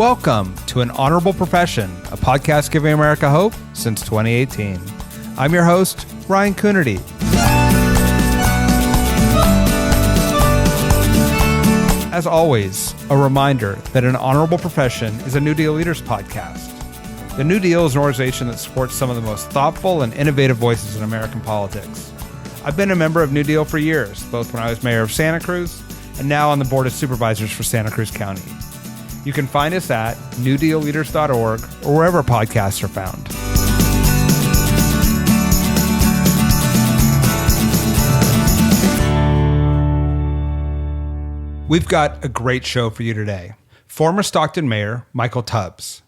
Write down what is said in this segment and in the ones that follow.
Welcome to An Honorable Profession, a podcast giving America hope since 2018. I'm your host, Ryan Coonerty. As always, a reminder that An Honorable Profession is a New Deal Leaders podcast. The New Deal is an organization that supports some of the most thoughtful and innovative voices in American politics. I've been a member of New Deal for years, both when I was mayor of Santa Cruz and now on the Board of Supervisors for Santa Cruz County. You can find us at newdealleaders.org or wherever podcasts are found. We've got a great show for you today. Former Stockton Mayor Michael Tubbs.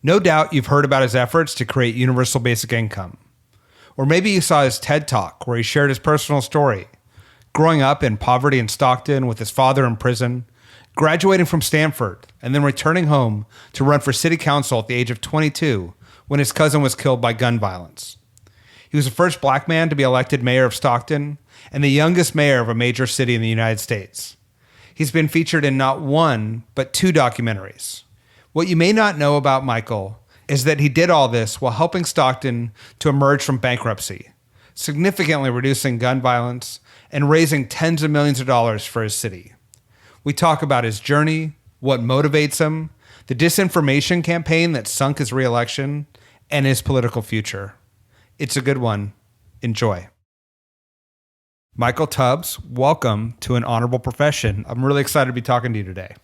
No doubt you've heard about his efforts to create universal basic income. Or maybe you saw his TED Talk where he shared his personal story. Growing up in poverty in Stockton with his father in prison, graduating from Stanford, and then returning home to run for city council at the age of 22 when his cousin was killed by gun violence. He was the first black man to be elected mayor of Stockton and the youngest mayor of a major city in the United States. He's been featured in not one, but two documentaries. What you may not know about Michael is that he did all this while helping Stockton to emerge from bankruptcy, significantly reducing gun violence and raising tens of millions of dollars for his city. We talk about his journey, what motivates him, the disinformation campaign that sunk his re-election, and his political future. It's a good one. Enjoy. Michael Tubbs, welcome to An Honorable Profession. I'm really excited to be talking to you today.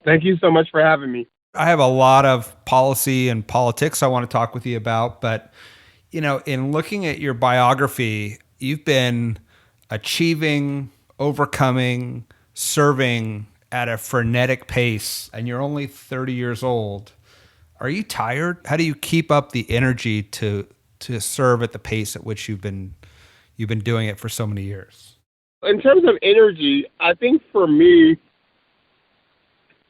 Thank you so much for having me. I have a lot of policy and politics I want to talk with you about, but in looking at your biography, you've been achieving, overcoming, serving at a frenetic pace, and you're only 30 years old. Are you tired? How do you keep up the energy to serve at the pace at which you've been doing it for so many years? In terms of energy, I think for me,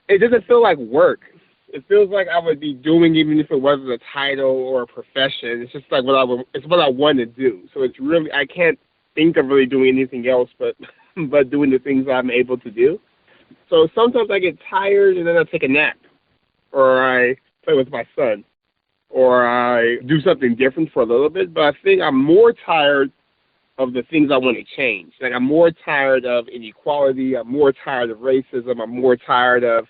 it doesn't feel like work. It feels like I would be doing, even if it wasn't a title or a profession. It's just like it's what I want to do. So it's really, I can't think of really doing anything else but doing the things I'm able to do. So sometimes I get tired and then I take a nap, or I play with my son, or I do something different for a little bit. But I think I'm more tired of the things I want to change. Like, I'm more tired of inequality. I'm more tired of racism. I'm more tired of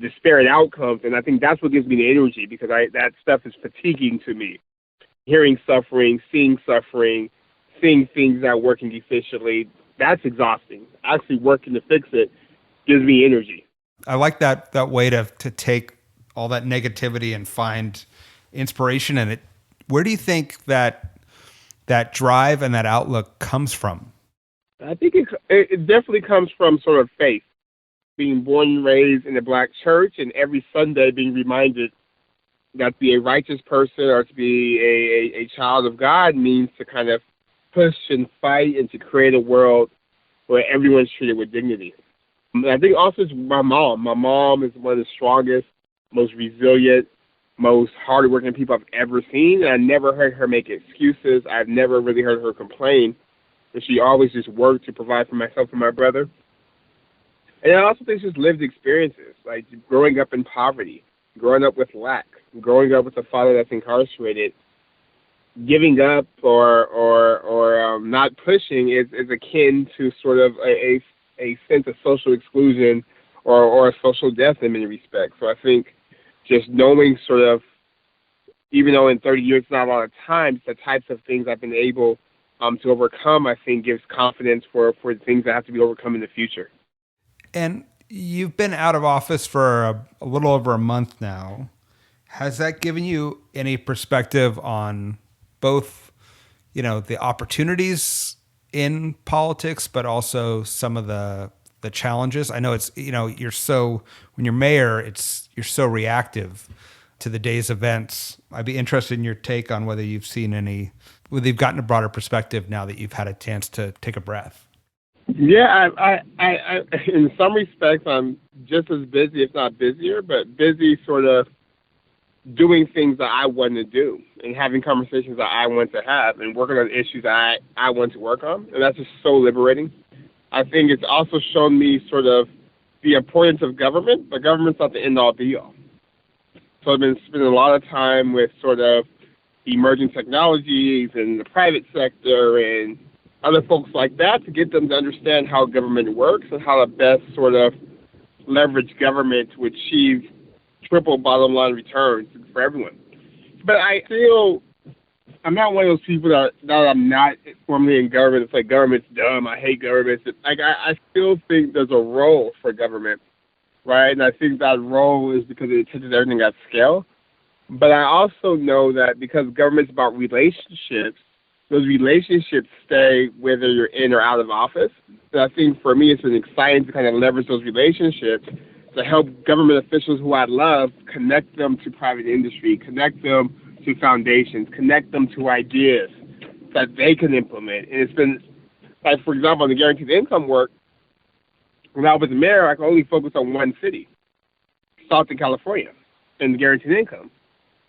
disparate outcomes. And I think that's what gives me the energy, because that stuff is fatiguing to me. Hearing suffering, seeing things not working efficiently, that's exhausting. Actually working to fix it gives me energy. I like that way to take all that negativity and find inspiration in it. Where do you think that drive and that outlook comes from? I think it definitely comes from sort of faith. Being born and raised in a black church, and every Sunday being reminded that to be a righteous person or to be a child of God means to kind of push and fight and to create a world where everyone's treated with dignity. I think also it's my mom. My mom is one of the strongest, most resilient, most hardworking people I've ever seen. And I never heard her make excuses. I've never really heard her complain. But she always just worked to provide for myself and my brother. And I also think it's just lived experiences, like growing up in poverty, growing up with lack, growing up with a father that's incarcerated. Giving up or not pushing is akin to sort of a sense of social exclusion or social death in many respects. So I think just knowing sort of, even though in 30 years it's not a lot of time, the types of things I've been able to overcome, I think gives confidence for the things that have to be overcome in the future. And you've been out of office for a little over a month now. Has that given you any perspective on both, the opportunities in politics, but also some of the challenges? I know it's, when you're mayor, you're so reactive to the day's events. I'd be interested in your take on whether you've gotten a broader perspective now that you've had a chance to take a breath. Yeah, I in some respects, I'm just as busy, if not busier, but busy sort of doing things that I want to do and having conversations that I want to have and working on issues that I want to work on. And that's just so liberating. I think it's also shown me sort of the importance of government, but government's not the end-all, be-all. So I've been spending a lot of time with sort of emerging technologies and the private sector and other folks like that to get them to understand how government works and how to best sort of leverage government to achieve triple bottom line returns for everyone. But I'm not one of those people that I'm not formally in government. It's like government's dumb. I hate government. Like I still think there's a role for government, right? And I think that role is because it touches everything at scale. But I also know that because government's about relationships, those relationships stay whether you're in or out of office. So I think for me, it's been exciting to kind of leverage those relationships to help government officials who I love connect them to private industry, connect them to foundations, connect them to ideas that they can implement. And it's been, like, for example, in the guaranteed income work, when I was mayor, I could only focus on one city, Stockton, California, and the guaranteed income.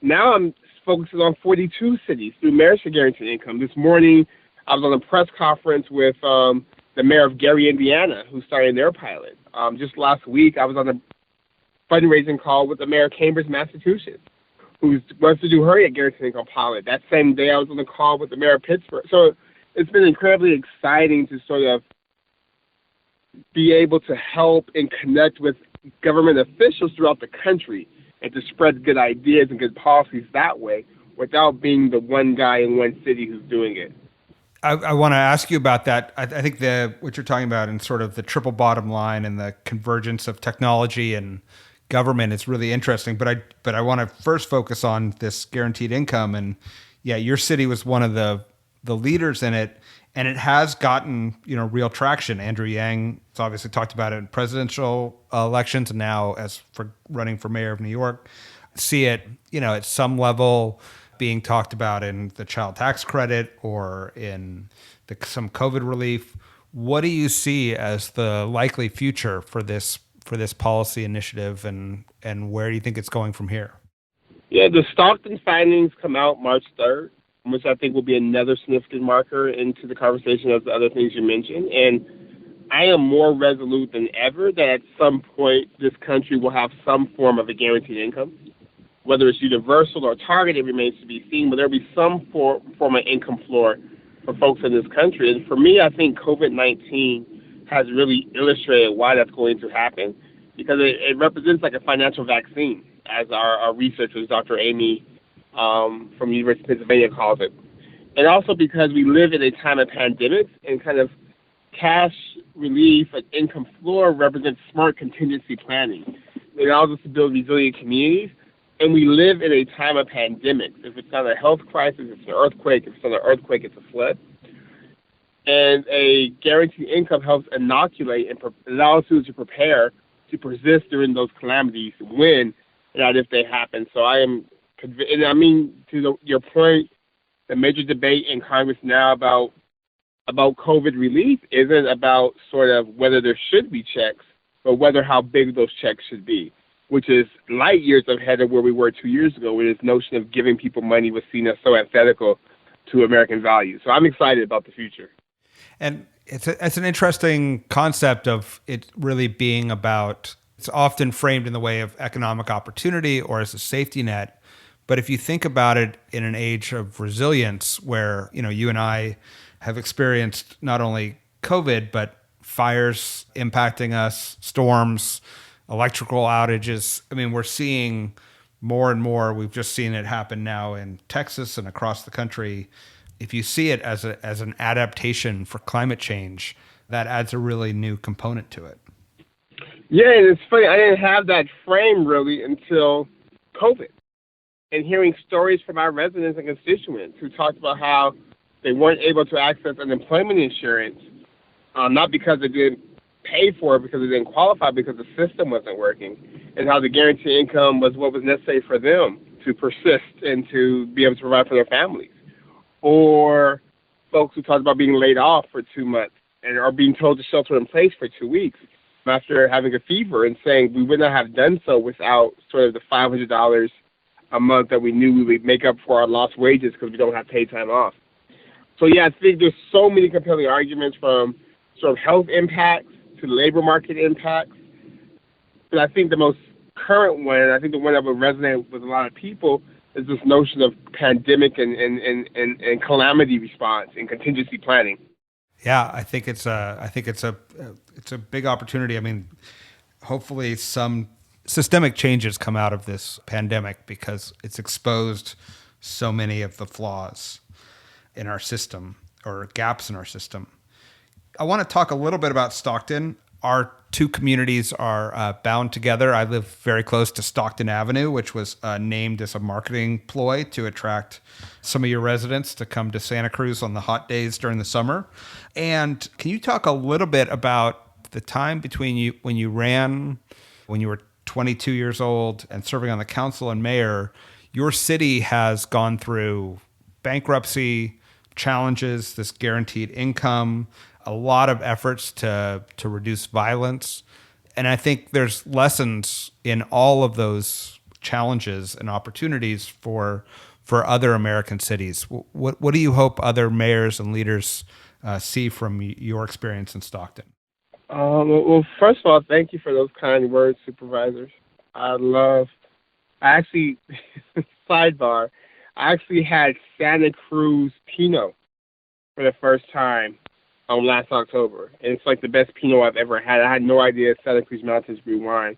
Now I'm focusing on 42 cities through Mayors for Guaranteed Income. This morning, I was on a press conference with the mayor of Gary, Indiana, who's starting their pilot. Just last week, I was on a fundraising call with the mayor of Cambridge, Massachusetts, who wants to do her Guaranteed Income pilot. That same day, I was on a call with the mayor of Pittsburgh. So it's been incredibly exciting to sort of be able to help and connect with government officials throughout the country and to spread good ideas and good policies that way without being the one guy in one city who's doing it. I want to ask you about that. I think what you're talking about in sort of the triple bottom line and the convergence of technology and government is really interesting. But I want to first focus on this guaranteed income. And yeah, your city was one of the leaders in it, and it has gotten real traction. Andrew Yang has obviously talked about it in presidential elections, and now as for running for mayor of New York, see it at some level being talked about in the child tax credit or in some COVID relief. What do you see as the likely future for this policy initiative, and where do you think it's going from here? Yeah, the Stockton findings come out March 3rd, which I think will be another significant marker into the conversation of the other things you mentioned. And I am more resolute than ever that at some point this country will have some form of a guaranteed income. Whether it's universal or targeted remains to be seen, but there'll be some form of income floor for folks in this country. And for me, I think COVID-19 has really illustrated why that's going to happen, because it represents like a financial vaccine, as our researchers, Dr. Amy from University of Pennsylvania calls it. And also because we live in a time of pandemics, and kind of cash relief and income floor represents smart contingency planning. It allows us to build resilient communities. And we live in a time of pandemics. If it's not a health crisis, it's an earthquake. If it's not an earthquake, it's a flood. And a guaranteed income helps inoculate and allows you to prepare to persist during those calamities when and if they happen. So I am convinced, and I mean, your point, the major debate in Congress now about COVID relief isn't about sort of whether there should be checks, but whether how big those checks should be, which is light years ahead of where we were 2 years ago, where this notion of giving people money was seen as so antithetical to American values. So I'm excited about the future. And it's an interesting concept of it really being about, it's often framed in the way of economic opportunity or as a safety net. But if you think about it in an age of resilience where, you and I have experienced not only COVID, but fires impacting us, storms, electrical outages. I mean, we're seeing more and more. We've just seen it happen now in Texas and across the country. If you see it as an adaptation for climate change, that adds a really new component to it. Yeah, and it's funny. I didn't have that frame really until COVID, and hearing stories from our residents and constituents who talked about how they weren't able to access unemployment insurance, not because they didn't pay for it, because they didn't qualify, because the system wasn't working, and how the guaranteed income was what was necessary for them to persist and to be able to provide for their families. Or folks who talked about being laid off for 2 months and are being told to shelter in place for 2 weeks after having a fever, and saying we would not have done so without sort of the $500 a month that we knew we would make up for our lost wages because we don't have paid time off. So yeah, I think there's so many compelling arguments, from sort of health impacts to labor market impacts. But I think the most current one, and I think the one that would resonate with a lot of people, is this notion of pandemic and calamity response and contingency planning. Yeah, I think it's a big opportunity. I mean, hopefully some systemic changes come out of this pandemic because it's exposed so many of the flaws in our system or gaps in our system. I want to talk a little bit about Stockton. Our two communities are bound together. I live very close to Stockton Avenue, which was named as a marketing ploy to attract some of your residents to come to Santa Cruz on the hot days during the summer. And can you talk a little bit about the time between when you ran, when you were 22 years old and serving on the council and mayor? Your city has gone through bankruptcy, challenges, this guaranteed income, a lot of efforts to reduce violence. And I think there's lessons in all of those challenges and opportunities for other American cities. What do you hope other mayors and leaders see from your experience in Stockton? Well, first of all, thank you for those kind words, supervisors. I actually, sidebar, I actually had Santa Cruz Pinot for the first time last October. And it's like the best Pinot I've ever had. I had no idea Santa Cruz Mountains grew wine.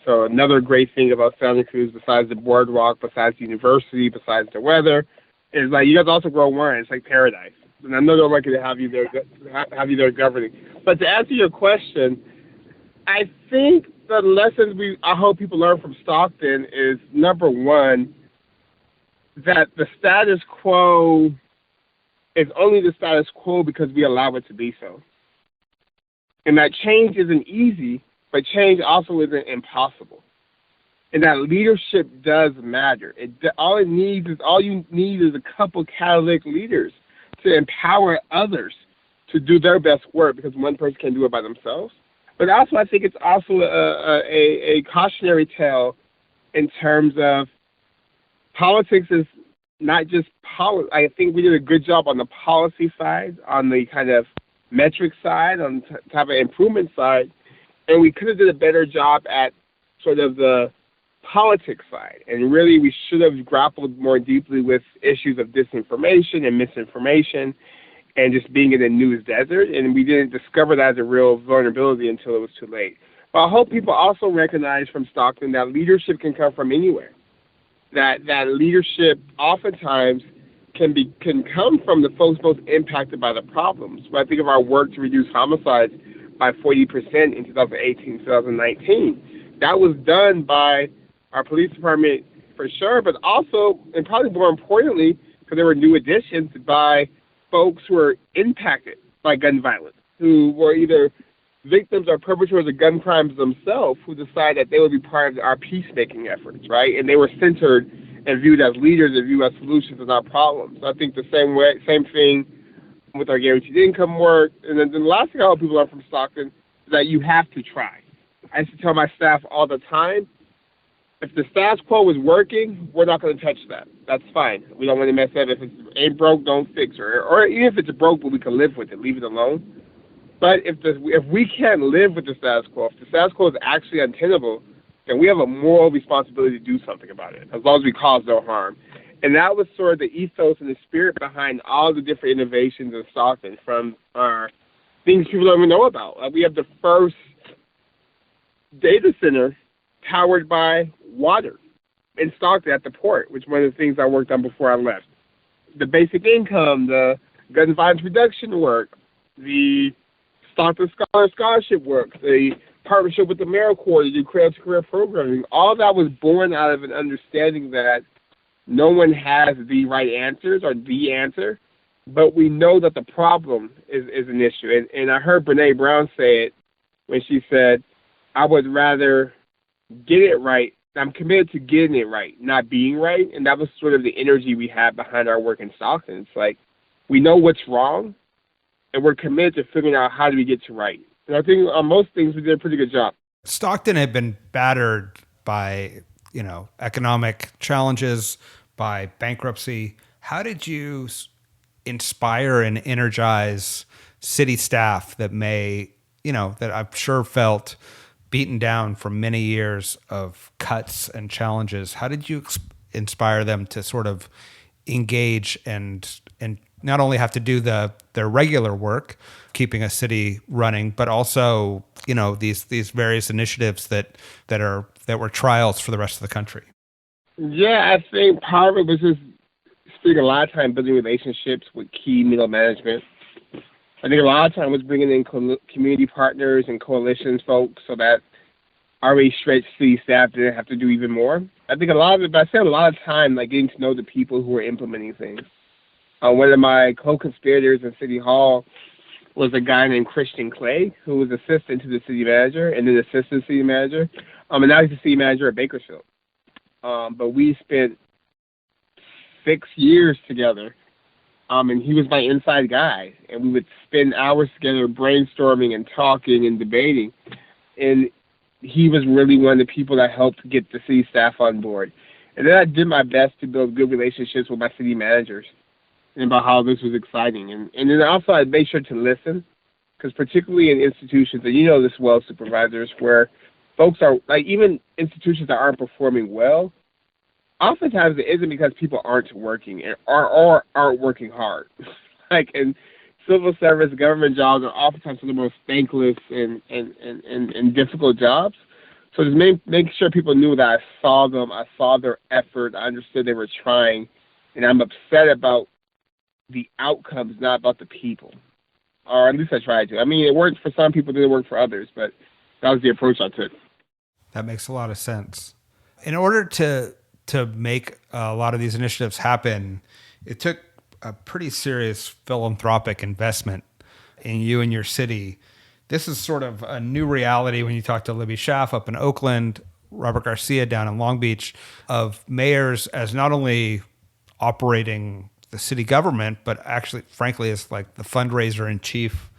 So another great thing about Santa Cruz, besides the boardwalk, besides the university, besides the weather, is like you guys also grow wine. It's like paradise. And I know they're lucky to have you there governing. But to answer your question, I think the lessons I hope people learn from Stockton is, number one, that the status quo is only the status quo because we allow it to be so. And that change isn't easy, but change also isn't impossible. And that leadership does matter. All you need is a couple catalytic leaders to empower others to do their best work, because one person can't do it by themselves. But also, I think it's also a cautionary tale in terms of politics is not just policy. I think we did a good job on the policy side, on the kind of metric side, on the type of improvement side, and we could have did a better job at sort of the politics side. And really, we should have grappled more deeply with issues of disinformation and misinformation and just being in a news desert. And we didn't discover that as a real vulnerability until it was too late. But I hope people also recognize from Stockton that leadership can come from anywhere. That leadership oftentimes can come from the folks most impacted by the problems. When I think of our work to reduce homicides by 40% in 2018, 2019, that was done by our police department for sure, but also, and probably more importantly, because there were new additions, by folks who were impacted by gun violence, who were either victims or perpetrators of gun crimes themselves, who decided that they would be part of our peacemaking efforts, right? And they were centered and viewed as leaders and viewed as solutions and not problems. So I think the same thing with our guaranteed income work. And then the last thing I hope people learn from Stockton is that you have to try. I used to tell my staff all the time, if the status quo is working, we're not going to touch that. That's fine. We don't want to mess up. If it ain't broke, don't fix it. Or even if it's broke, but we can live with it, leave it alone. But if we can't live with the status quo, if the status quo is actually untenable, then we have a moral responsibility to do something about it, as long as we cause no harm. And that was sort of the ethos and the spirit behind all the different innovations in Stockton, from our things people don't even know about. We have the first data center powered by water in Stockton at the port, which is one of the things I worked on before I left. The basic income, the gun violence reduction work, the Stockton Scholarship work, the partnership with the AmeriCorps to do career programming, all that was born out of an understanding that no one has the right answers or the answer, but we know that the problem is an issue. And I heard Brene Brown say it when she said, I would rather get it right. I'm committed to getting it right, not being right. And that was sort of the energy we had behind our work in Stockton. It's like, we know what's wrong, and we're committed to figuring out how do we get to right. And I think on most things, we did a pretty good job. Stockton had been battered by, economic challenges, by bankruptcy. How did you inspire and energize city staff that that I'm sure felt beaten down from many years of cuts and challenges. How did you inspire them to sort of engage and not only have to do their regular work, keeping a city running, but also, these various initiatives that were trials for the rest of the country? Yeah, I think part of it was just spending a lot of time building relationships with key middle management. I think a lot of time was bringing in community partners and coalitions folks so that already stretched city staff didn't have to do even more. I think a lot of it, but I spent a lot of time getting to know the people who were implementing things. One of my co-conspirators in City Hall was a guy named Christian Clay, who was assistant to the city manager and then assistant city manager. And now he's the city manager at Bakersfield. But we spent 6 years together. And he was my inside guy. And we would spend hours together brainstorming and talking and debating. And he was really one of the people that helped get the city staff on board. And then I did my best to build good relationships with my city managers and about how this was exciting. And then also I made sure to listen, because particularly in institutions, and you know this well, supervisors, where folks are, even institutions that aren't performing well, oftentimes it isn't because people aren't working or aren't working hard. In civil service, government jobs are oftentimes some of the most thankless and difficult jobs. So just make sure people knew that I saw them, I saw their effort, I understood they were trying, and I'm upset about the outcomes, not about the people. Or at least I tried to. I mean, it worked for some people, it didn't work for others, but that was the approach I took. That makes a lot of sense. In order to make a lot of these initiatives happen, it took a pretty serious philanthropic investment in you and your city. This is sort of a new reality when you talk to Libby Schaaf up in Oakland, Robert Garcia down in Long Beach, of mayors as not only operating the city government, but actually, frankly, as the fundraiser in chief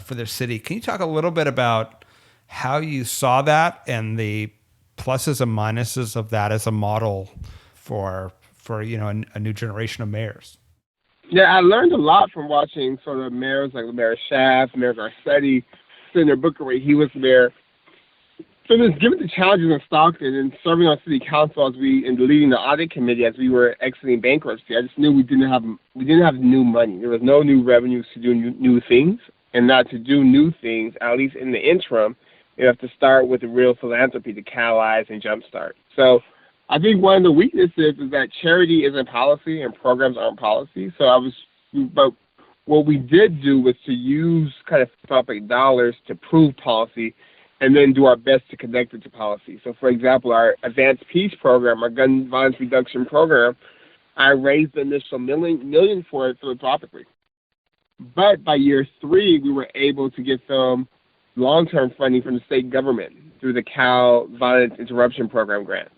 for their city. Can you talk a little bit about how you saw that and the pluses and minuses of that as a model for a new generation of mayors? Yeah, I learned a lot from watching sort of mayors like Mayor Schaaf, Mayor Garcetti, Senator Booker, where he was mayor. So just given the challenges in Stockton and serving on city council and leading the audit committee as we were exiting bankruptcy, I just knew we didn't have new money. There was no new revenues to do new things, and not to do new things, at least in the interim, you have to start with a real philanthropy to catalyze and jumpstart. So I think one of the weaknesses is that charity isn't policy and programs aren't policy. But what we did do was to use kind of philanthropic dollars to prove policy and then do our best to connect it to policy. So, for example, our Advanced Peace program, our gun violence reduction program, I raised the initial million for it philanthropically. But by year 3, we were able to get some long-term funding from the state government through the Cal Violence Interruption Program grants.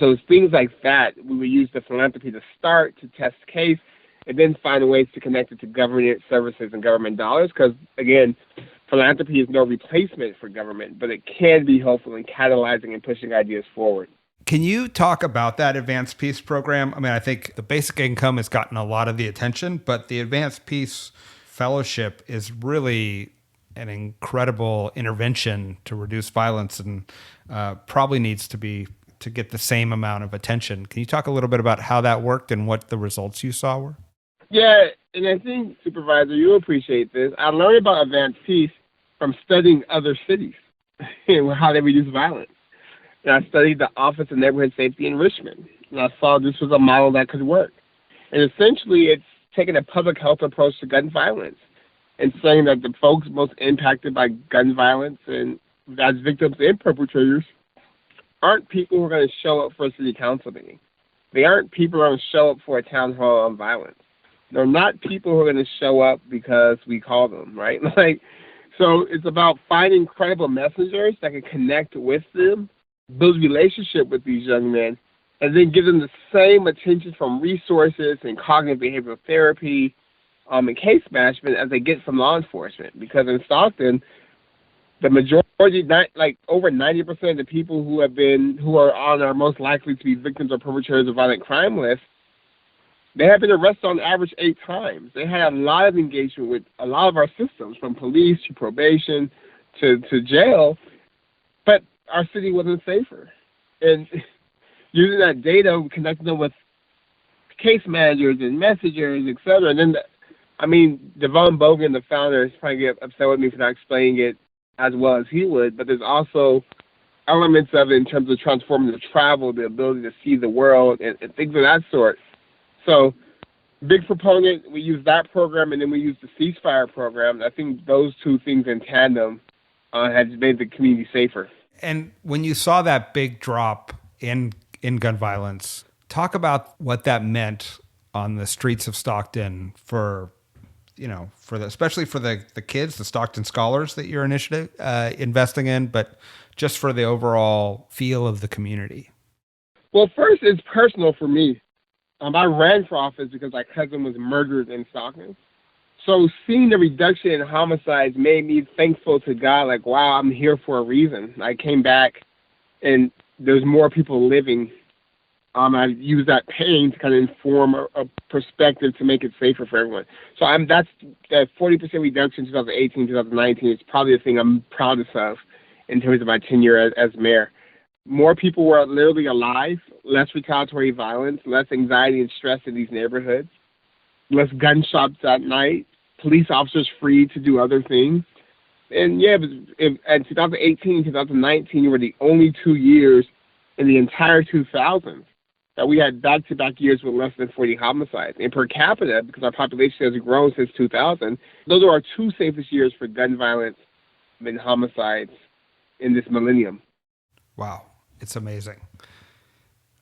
So it's things like that we would use the philanthropy to start, to test the case, and then find ways to connect it to government services and government dollars. Because, again, philanthropy is no replacement for government, but it can be helpful in catalyzing and pushing ideas forward. Can you talk about that Advanced Peace program? I mean, I think the basic income has gotten a lot of the attention, but the Advanced Peace Fellowship is really an incredible intervention to reduce violence and probably needs to get the same amount of attention. Can you talk a little bit about how that worked and what the results you saw were? Yeah, and I think, Supervisor, you'll appreciate this. I learned about Advanced Peace from studying other cities and how they reduce violence. And I studied the Office of Neighborhood Safety in Richmond, and I saw this was a model that could work. And essentially, it's taking a public health approach to gun violence and saying that the folks most impacted by gun violence and as victims and perpetrators aren't people who are going to show up for a city council meeting. They aren't people who are going to show up for a town hall on violence. They're not people who are going to show up because we call them, right? So it's about finding credible messengers that can connect with them, build a relationship with these young men, and then give them the same attention from resources and cognitive behavioral therapy and case management as they get from law enforcement. Because in Stockton, the majority, over 90% of the people who are on our most likely to be victims or perpetrators of violent crime list, they have been arrested on average 8 times. They had a lot of engagement with a lot of our systems, from police to probation to jail. our city wasn't safer. And using that data, connecting them with case managers and messengers, et cetera. And then, Devon Bogan, the founder, is probably get upset with me for not explaining it as well as he would, but there's also elements of it in terms of transformative travel, the ability to see the world, and things of that sort. So, big proponent, we use that program, and then we use the ceasefire program. I think those two things in tandem has made the community safer. And when you saw that big drop in gun violence, talk about what that meant on the streets of Stockton especially for the kids, the Stockton scholars that your initiative investing in, but just for the overall feel of the community. Well, first, it's personal for me. I ran for office because my cousin was murdered in Stockton. So seeing the reduction in homicides made me thankful to God, like, wow, I'm here for a reason. I came back and there's more people living. I use that pain to kind of inform a perspective to make it safer for everyone. So that's that 40% reduction in 2018, 2019 is probably the thing I'm proudest of in terms of my tenure as mayor. More people were literally alive, less retaliatory violence, less anxiety and stress in these neighborhoods, less gunshots at night, police officers free to do other things. And yeah, in 2018, 2019 were the only 2 years in the entire 2000s that we had back-to-back years with less than 40 homicides. And per capita, because our population has grown since 2000, those are our two safest years for gun violence and homicides in this millennium. Wow, it's amazing.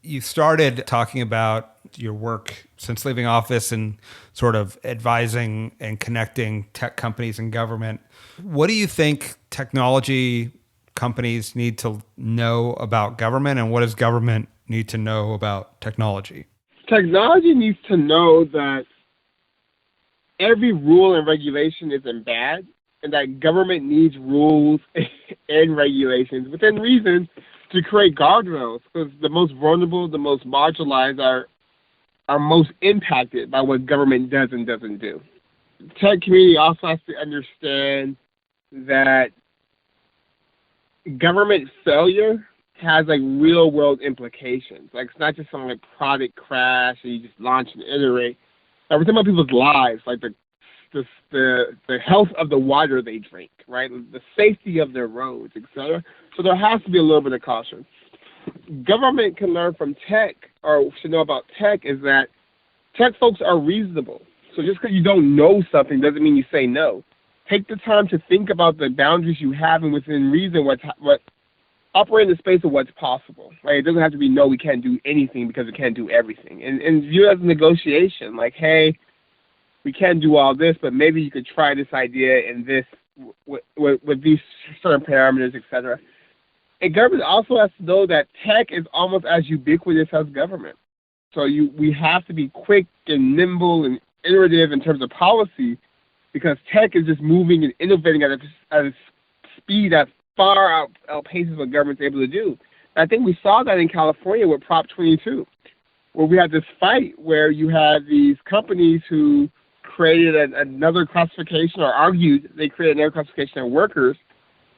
You started talking about your work since leaving office and sort of advising and connecting tech companies and government. What do you think technology companies need to know about government, and what does government need to know about technology? Technology needs to know that every rule and regulation isn't bad, and that government needs rules and regulations within reason to create guardrails, because the most vulnerable, the most marginalized are most impacted by what government does and doesn't do. The tech community also has to understand that government failure has like real world implications. Like, it's not just something like product crash and you just launch and iterate. Like, we're talking about people's lives, like the health of the water they drink, right? The safety of their roads, etc. So there has to be a little bit of caution. Government can learn from tech, or should know about tech, is that tech folks are reasonable. So just because you don't know something doesn't mean you say no. Take the time to think about the boundaries you have and within reason what operate in the space of what's possible. Right? It doesn't have to be no, we can't do anything because we can't do everything. And view it as a negotiation. Like, hey, we can't do all this, but maybe you could try this idea in this with these certain parameters, etc. And government also has to know that tech is almost as ubiquitous as government. So we have to be quick and nimble and iterative in terms of policy, because tech is just moving and innovating at a speed that far outpaces what government's able to do. And I think we saw that in California with Prop 22, where we had this fight where you had these companies who created another classification, or argued they created another classification of workers,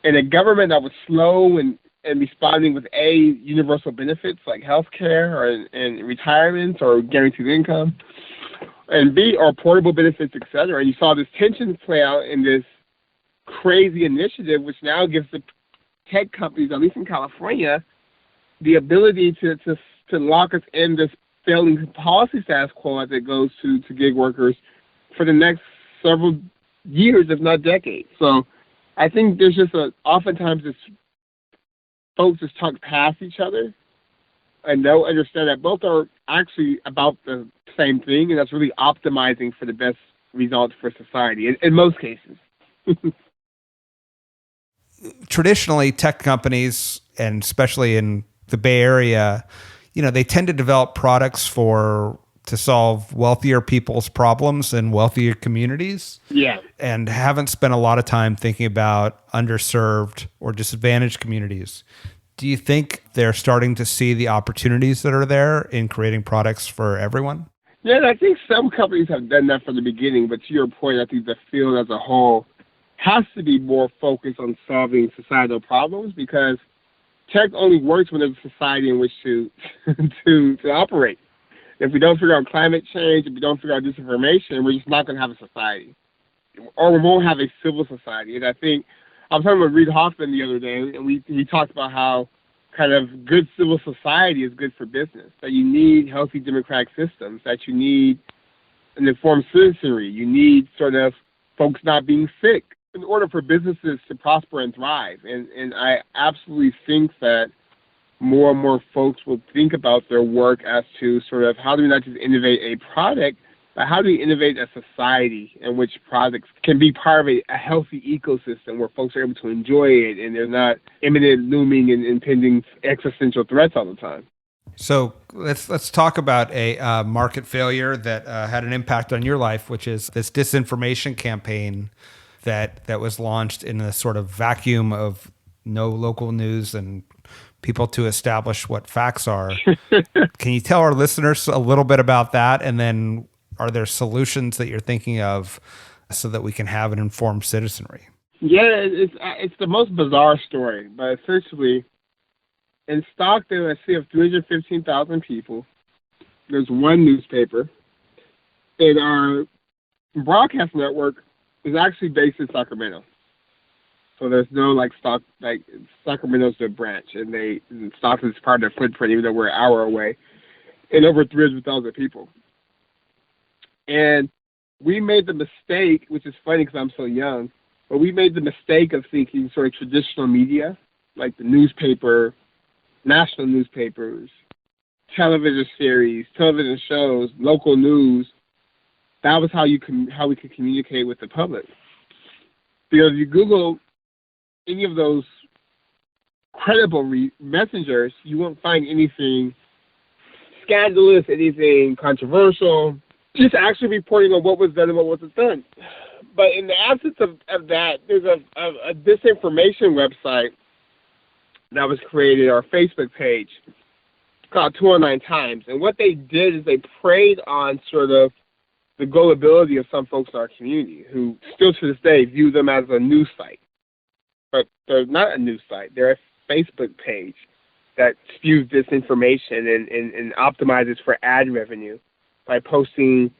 and a government that was slow and responding with A, universal benefits like health care and retirement or guaranteed income, and B, or portable benefits, et cetera. And you saw this tension play out in this crazy initiative, which now gives the tech companies, at least in California, the ability to lock us in this failing policy status quo as it goes to gig workers for the next several years, if not decades. So I think there's just oftentimes this folks just talk past each other and don't understand that both are actually about the same thing, and that's really optimizing for the best results for society in most cases. Traditionally, tech companies, and especially in the Bay Area, they tend to develop products to solve wealthier people's problems in wealthier communities. Yeah. And haven't spent a lot of time thinking about underserved or disadvantaged communities. Do you think they're starting to see the opportunities that are there in creating products for everyone? Yeah, and I think some companies have done that from the beginning, but to your point, I think the field as a whole has to be more focused on solving societal problems, because tech only works when there's a society in which to to operate. If we don't figure out climate change, if we don't figure out disinformation, we're just not going to have a society, or we won't have a civil society. And I think I was talking with Reid Hoffman the other day, and he talked about how kind of good civil society is good for business. That you need healthy democratic systems. That you need an informed citizenry. You need sort of folks not being sick in order for businesses to prosper and thrive. And I absolutely think that more and more folks will think about their work as to sort of how do we not just innovate a product, but how do we innovate a society in which products can be part of a healthy ecosystem where folks are able to enjoy it and there's not imminent, looming, and impending existential threats all the time. So let's talk about a market failure that had an impact on your life, which is this disinformation campaign that was launched in a sort of vacuum of no local news and people to establish what facts are. Can you tell our listeners a little bit about that? And then are there solutions that you're thinking of so that we can have an informed citizenry? Yeah, it's the most bizarre story, but essentially in Stockton, a city of 315,000 people, there's one newspaper, and our broadcast network is actually based in Sacramento. So there's no Sacramento's the branch, and Stockton's part of their footprint, even though we're an hour away, and over 300,000 people. And we made the mistake, which is funny because I'm so young, but we made the mistake of thinking sort of traditional media, like the newspaper, national newspapers, television series, television shows, local news. That was how we could communicate with the public. Because if you Google any of those credible messengers, you won't find anything scandalous, anything controversial, just actually reporting on what was done and what wasn't done. But in the absence of that, there's a disinformation website that was created, our Facebook page, called 209 Times. And what they did is they preyed on sort of the gullibility of some folks in our community who still to this day view them as a news site. But they're not a news site. They're a Facebook page that spews disinformation and optimizes for ad revenue by posting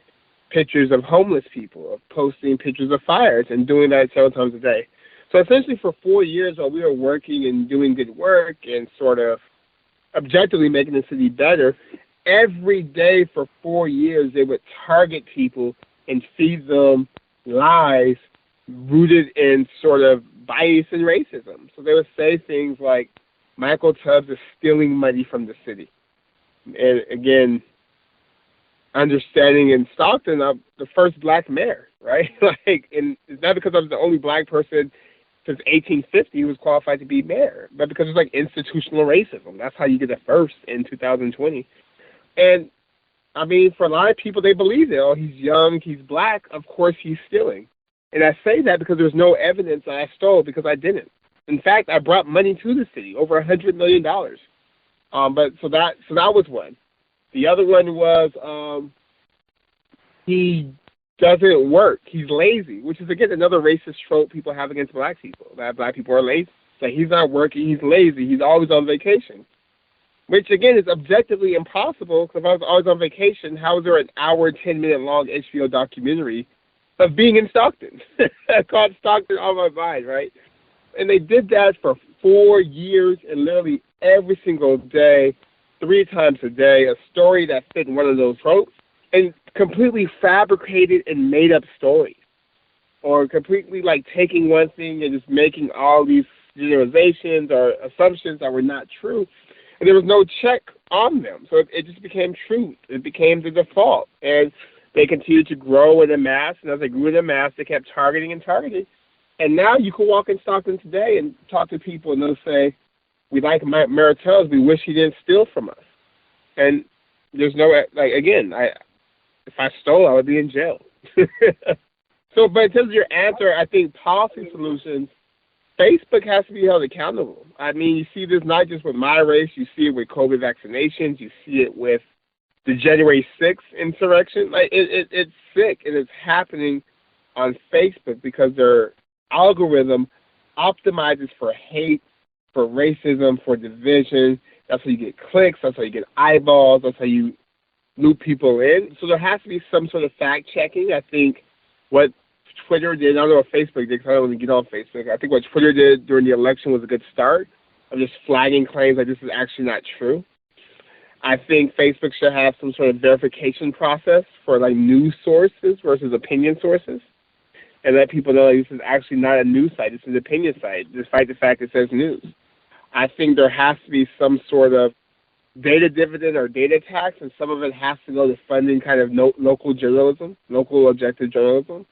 pictures of homeless people, of posting pictures of fires, and doing that several times a day. So essentially for 4 years while we were working and doing good work and sort of objectively making the city better, every day for 4 years they would target people and feed them lies rooted in sort of bias and racism. So they would say things like, Michael Tubbs is stealing money from the city. And again, understanding in Stockton, I'm the first black mayor, right? And it's not because I was the only black person since 1850 who was qualified to be mayor, but because it's institutional racism. That's how you get a first in 2020. And I mean, for a lot of people, they believe that, oh, he's young, he's black, of course he's stealing. And I say that because there's no evidence that I stole, because I didn't. In fact, I brought money to the city, over $100 million. But so that was one. The other one was he doesn't work. He's lazy, which is, again, another racist trope people have against black people, that black people are lazy. So he's not working, he's lazy, he's always on vacation, which, again, is objectively impossible, because if I was always on vacation, how is there an hour, 10-minute long HBO documentary of being in Stockton called Stockton on My Mind, right? And they did that for 4 years, and literally every single day, 3 times a day, a story that fit one of those tropes, and completely fabricated and made up stories, or completely taking one thing and just making all these generalizations or assumptions that were not true. And there was no check on them. So it just became truth. It became the default. And they continued to grow in a mass, and as they grew in a mass, they kept targeting and targeting. And now you can walk in Stockton today and talk to people, and they'll say, we like Mayor Tubbs, we wish he didn't steal from us. And there's no, again, if I stole, I would be in jail. So, but in terms of your answer, I think policy solutions, Facebook has to be held accountable. I mean, you see this not just with my race, you see it with COVID vaccinations, you see it with the January 6th insurrection. It's sick, and it's happening on Facebook because their algorithm optimizes for hate for racism, for division. That's how you get clicks. That's how you get eyeballs. That's how you loop people in. So there has to be some sort of fact checking. I think what Twitter did, I don't know what Facebook did because I don't want to get on Facebook. I think what Twitter did during the election was a good start of just flagging claims like this is actually not true. I think Facebook should have some sort of verification process for like news sources versus opinion sources, and let people know like, this is actually not a news site, this is an opinion site, despite the fact it says news. I think there has to be some sort of data dividend or data tax, and some of it has to go to funding kind of local journalism, local objective journalism.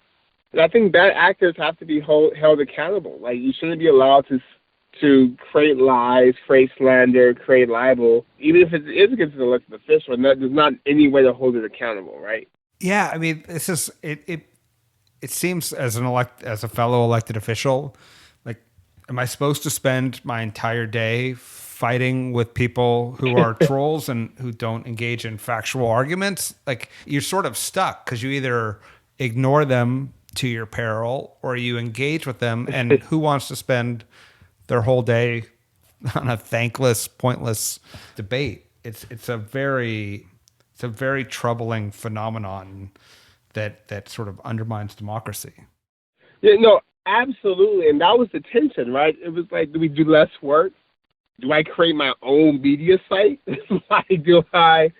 And I think bad actors have to be held accountable. Like, you shouldn't be allowed to create lies, create slander, create libel, even if it is against an elected official. And there's not any way to hold it accountable, right? Yeah, I mean, this is it. It seems as a fellow elected official, like, am I supposed to spend my entire day fighting with people who are trolls and who don't engage in factual arguments? Like, you're sort of stuck because you either ignore them to your peril or you engage with them. And who wants to spend their whole day on a thankless, pointless debate? It's a very troubling phenomenon that sort of undermines democracy. Yeah, no, absolutely. And that was the tension, right? It was like, do we do less work? Do I create my own media site? Do I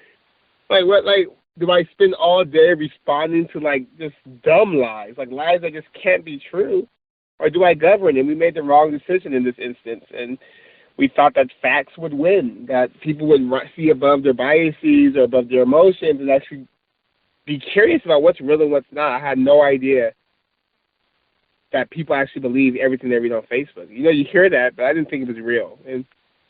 spend all day responding to like just dumb lies, like lies that just can't be true? Or do I govern? And we made the wrong decision in this instance. And we thought that facts would win, that people would see above their biases or above their emotions and actually be curious about what's real and what's not. I had no idea that people actually believe everything they read on Facebook. You know, you hear that, but I didn't think it was real. And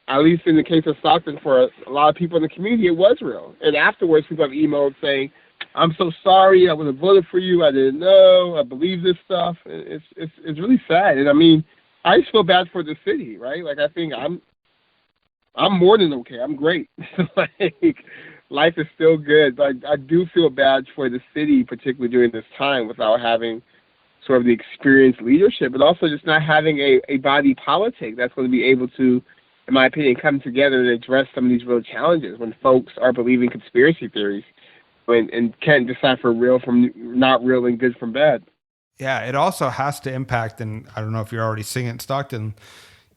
at least in the case of Stockton, for a lot of people in the community, it was real. And afterwards, people have emailed saying, I'm so sorry, I would have voted for you, I didn't know, I believe this stuff. It's really sad. And I mean, I just feel bad for the city, right? Like, I think I'm more than okay. I'm great. Like, life is still good. But I do feel bad for the city, particularly during this time, without having sort of the experienced leadership, but also just not having a body politic that's going to be able to, in my opinion, come together and address some of these real challenges when folks are believing conspiracy theories and can't decipher real from not real and good from bad. Yeah, it also has to impact, and I don't know if you're already seeing it in Stockton,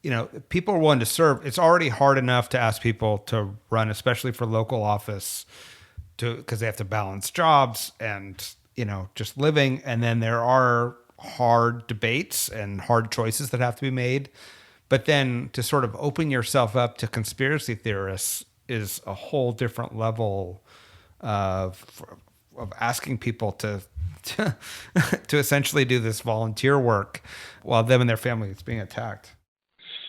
you know, people are willing to serve. It's already hard enough to ask people to run, especially for local office, because they have to balance jobs and, you know, just living. And then there are hard debates and hard choices that have to be made. But then to sort of open yourself up to conspiracy theorists is a whole different level of asking people to essentially do this volunteer work while them and their family is being attacked.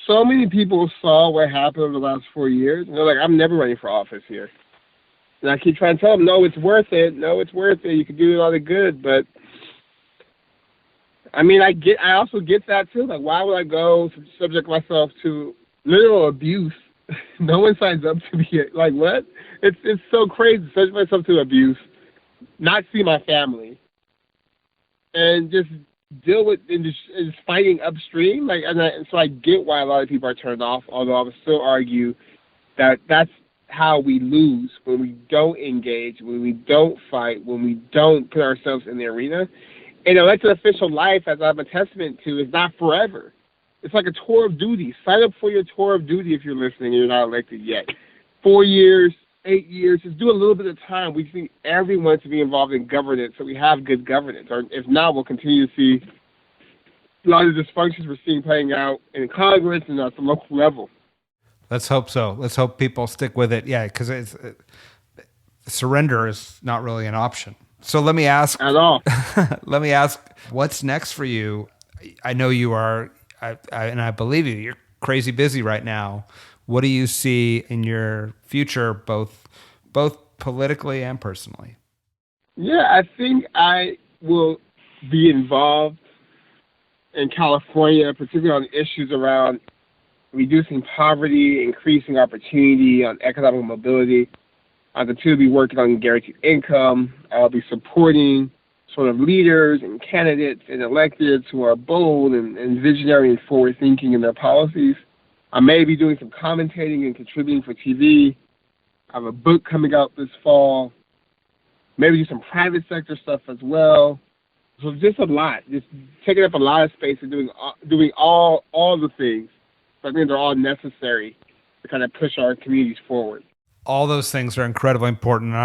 So many people saw what happened over the last 4 years, and they're like, I'm never running for office here. And I keep trying to tell them, no, it's worth it. No, it's worth it. You can do a lot of good. But I mean, I also get that too. Like, why would I go subject myself to literal abuse? No one signs up to be like, what? It's so crazy. Subject myself to abuse, not see my family, and just deal with and just fighting upstream. Like, so I get why a lot of people are turned off. Although I would still argue that that's how we lose, when we don't engage, when we don't fight, when we don't put ourselves in the arena. And elected official life, as I'm a testament to, is not forever. It's like a tour of duty. Sign up for your tour of duty if you're listening and you're not elected yet. 4 years, 8 years, just do a little bit of time. We just need everyone to be involved in governance so we have good governance. Or if not, we'll continue to see a lot of dysfunctions we're seeing playing out in Congress and at the local level. Let's hope so. Let's hope people stick with it. Yeah, because surrender is not really an option. So let me ask. At all. Let me ask, what's next for you? I know you are, and I believe you, you're crazy busy right now. What do you see in your future, both politically and personally? Yeah, I think I will be involved in California, particularly on issues around reducing poverty, increasing opportunity, on economic mobility. I'll continue to be working on guaranteed income. I'll be supporting sort of leaders and candidates and electeds who are bold and visionary and forward-thinking in their policies. I may be doing some commentating and contributing for TV. I have a book coming out this fall. Maybe do some private sector stuff as well. So just a lot, just taking up a lot of space and doing all the things. So I think they're all necessary to kind of push our communities forward. All those things are incredibly important, and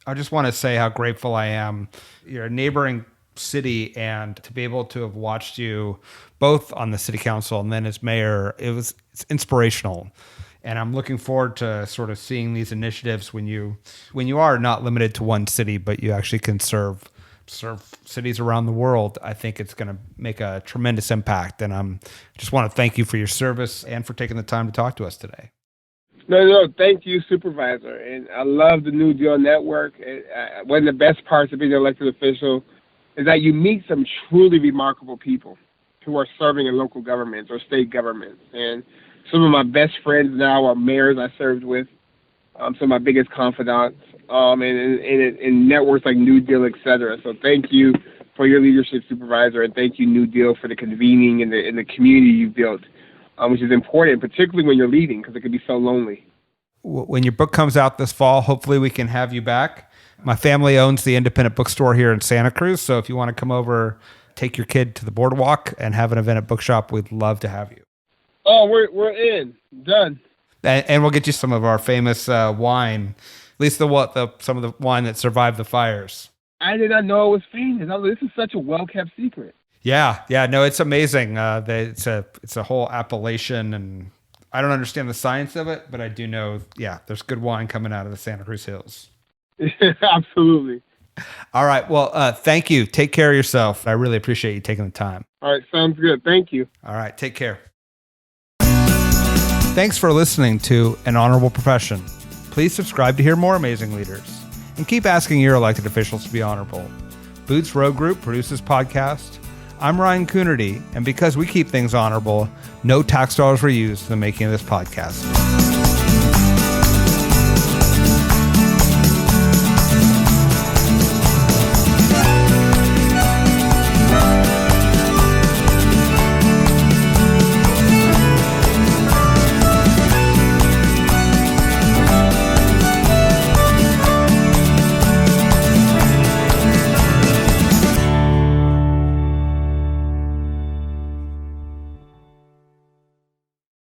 I just want to say how grateful I am. You're a neighboring city, and to be able to have watched you both on the city council and then as mayor, it's inspirational. And I'm looking forward to sort of seeing these initiatives when you are not limited to one city, but you actually can serve cities around the world. I think it's going to make a tremendous impact. And I just want to thank you for your service and for taking the time to talk to us today. No, thank you, Supervisor. And I love the New Deal Network. One of the best parts of being an elected official is that you meet some truly remarkable people who are serving in local governments or state governments. And some of my best friends now are mayors I served with, some of my biggest confidants, in networks like New Deal, et cetera. So thank you for your leadership, Supervisor, and thank you, New Deal, for the convening and the community you've built, which is important, particularly when you're leaving, because it can be so lonely. When your book comes out this fall, hopefully we can have you back. My family owns the independent bookstore here in Santa Cruz, so if you want to come over, take your kid to the boardwalk and have an event at Bookshop, we'd love to have you. Oh, we're in. Done. And we'll get you some of our famous wine, at least some of the wine that survived the fires. I did not know it was famous. This is such a well-kept secret. Yeah, no, it's amazing. It's a whole appellation, and I don't understand the science of it, but I do know, there's good wine coming out of the Santa Cruz Hills. Absolutely. All right. Well, thank you. Take care of yourself. I really appreciate you taking the time. All right. Sounds good. Thank you. All right. Take care. Thanks for listening to An Honorable Profession. Please subscribe to hear more amazing leaders and keep asking your elected officials to be honorable. Boots Road Group produces podcast. I'm Ryan Coonerty, and because we keep things honorable, no tax dollars were used in the making of this podcast.